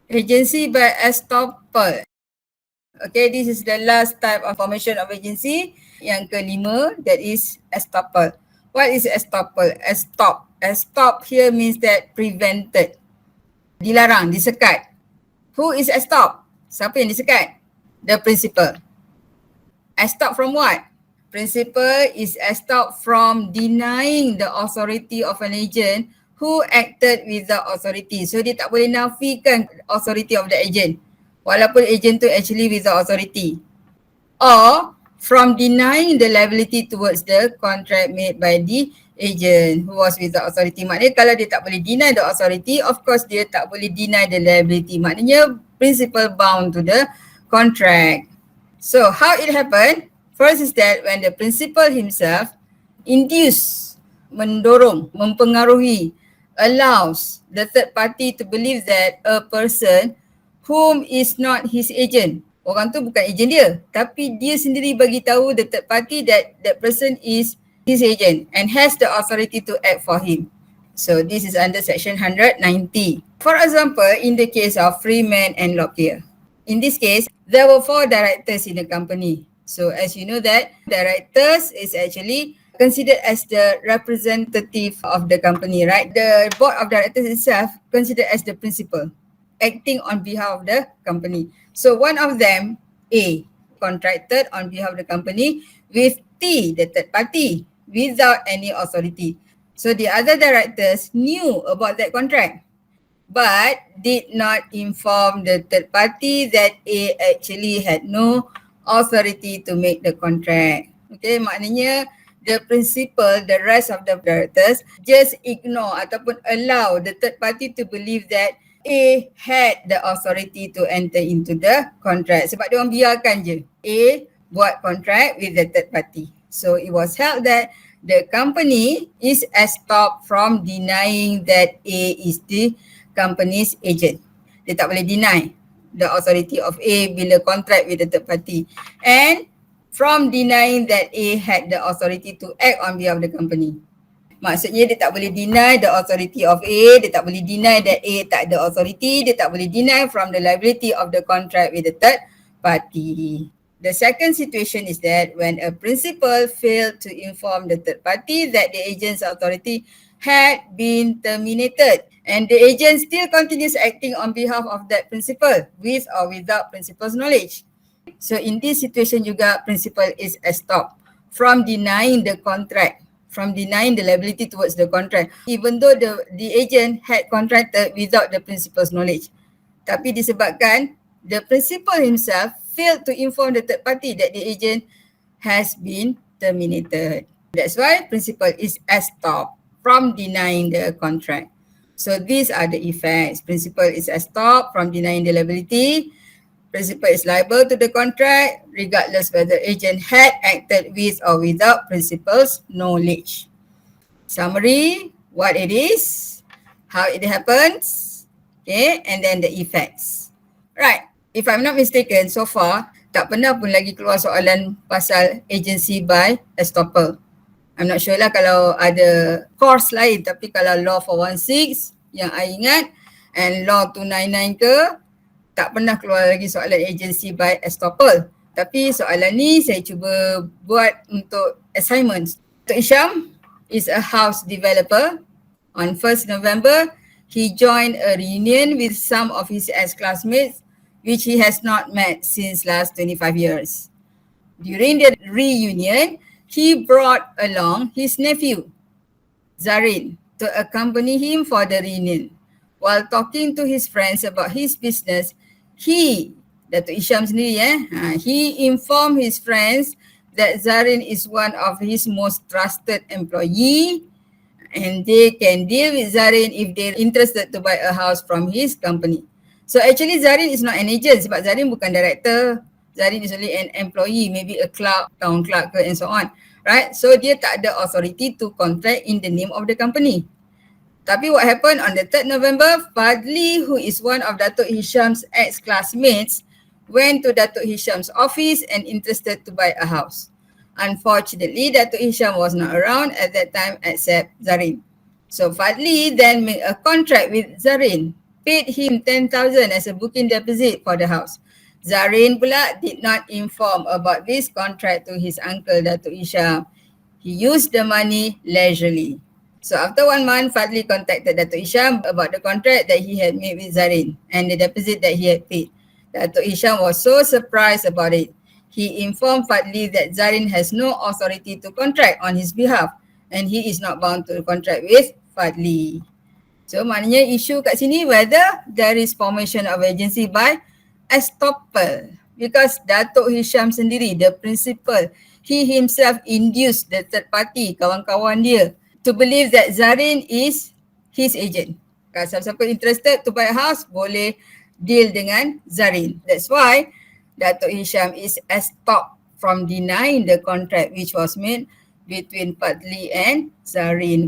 Agency by Estoppel. Okay, this is the last type of formation of agency. Yang kelima, that is estoppel. What is estoppel? Estop. Estop here means that prevented. Dilarang, disekat. Who is estop? Siapa yang disekat? The principal. Estop from what? Principal is estop from denying the authority of an agent who acted without authority. So dia tak boleh nafikan authority of the agent. Walaupun agent tu actually without authority. Or from denying the liability towards the contract made by the agent who was without authority. Maknanya kalau dia tak boleh deny the authority, of course dia tak boleh deny the liability. Maknanya principal bound to the contract. So how it happened? First is that when the principal himself induce, mendorong, mempengaruhi, allows the third party to believe that a person whom is not his agent, orang tu bukan agent dia, tapi dia sendiri bagi tahu the third party that that person is his agent and has the authority to act for him. So this is under section 190. For example, in the case of Freeman and Lockyer. In this case, there were 4 directors in the company. So as you know that directors is actually considered as the representative of the company, right? The board of directors itself considered as the principal, acting on behalf of the company. So one of them, A, contracted on behalf of the company with T, the third party, without any authority. So the other directors knew about that contract but did not inform the third party that A actually had no authority to make the contract. Okay, maknanya the principal, the rest of the directors just ignore ataupun allow the third party to believe that A had the authority to enter into the contract. Sebab dia orang biarkan je A buat contract with the third party. So it was held that the company is stopped from denying that A is the company's agent. Dia tak boleh deny the authority of A bila contract with the third party. And from denying that A had the authority to act on behalf of the company. Maksudnya dia tak boleh deny the authority of A, dia tak boleh deny that A tak ada authority, dia tak boleh deny from the liability of the contract with the third party. The second situation is that when a principal failed to inform the third party that the agent's authority had been terminated and the agent still continues acting on behalf of that principal with or without principal's knowledge. So in this situation juga principal is stopped from denying the contract, from denying the liability towards the contract, even though the agent had contracted without the principal's knowledge. Tapi disebabkan the principal himself failed to inform the third party that the agent has been terminated. That's why principal is stopped from denying the contract. So these are the effects. Principal is stopped from denying the liability. Principal is liable to the contract regardless whether agent had acted with or without principal's knowledge. Summary, what it is, how it happens, okay, and then the effects. Right, if I'm not mistaken, so far tak pernah pun lagi keluar soalan pasal agency by estoppel. I'm not sure lah kalau ada course lain, tapi kalau law 416 yang I ingat and law 299 ke, tak pernah keluar lagi soalan agency by estoppel. Tapi soalan ni saya cuba buat untuk assignments. Dr. Isham is a house developer. On 1st November, he joined a reunion with some of his ex-classmates which he has not met since last 25 years. During the reunion, he brought along his nephew, Zarin, to accompany him for the reunion. While talking to his friends about his business, Dato' Isham sendiri he informed his friends that Zarin is one of his most trusted employee and they can deal with Zarin if they're interested to buy a house from his company. So actually Zarin is not an agent sebab Zarin bukan director. Zarin is only an employee, maybe a clerk, town clerk and so on. Right? So dia tak ada authority to contract in the name of the company. Tapi what happened on the 3rd November, Fadli, who is one of Dato' Hisham's ex-classmates, went to Dato' Hisham's office and interested to buy a house. Unfortunately, Dato' Hisham was not around at that time except Zarin. So Fadli then made a contract with Zarin paid him 10,000 as a booking deposit for the house. Zarin pula did not inform about this contract to his uncle, Datuk Isham. He used the money leisurely. So after 1 month, Fadli contacted Datuk Isham about the contract that he had made with Zarin and the deposit that he had paid. Datuk Isham was so surprised about it. He informed Fadli that Zarin has no authority to contract on his behalf and he is not bound to contract with Fadli. So maknanya isu kat sini whether there is formation of agency by Estoppel. Because Datuk Hisham sendiri, the principal, he himself induced the third party, kawan-kawan dia, to believe that Zarin is his agent. Kalau siapa-siapa interested to buy a house, boleh deal dengan Zarin. That's why Datuk Hisham is stopped from denying the contract which was made between Fadli and Zarin.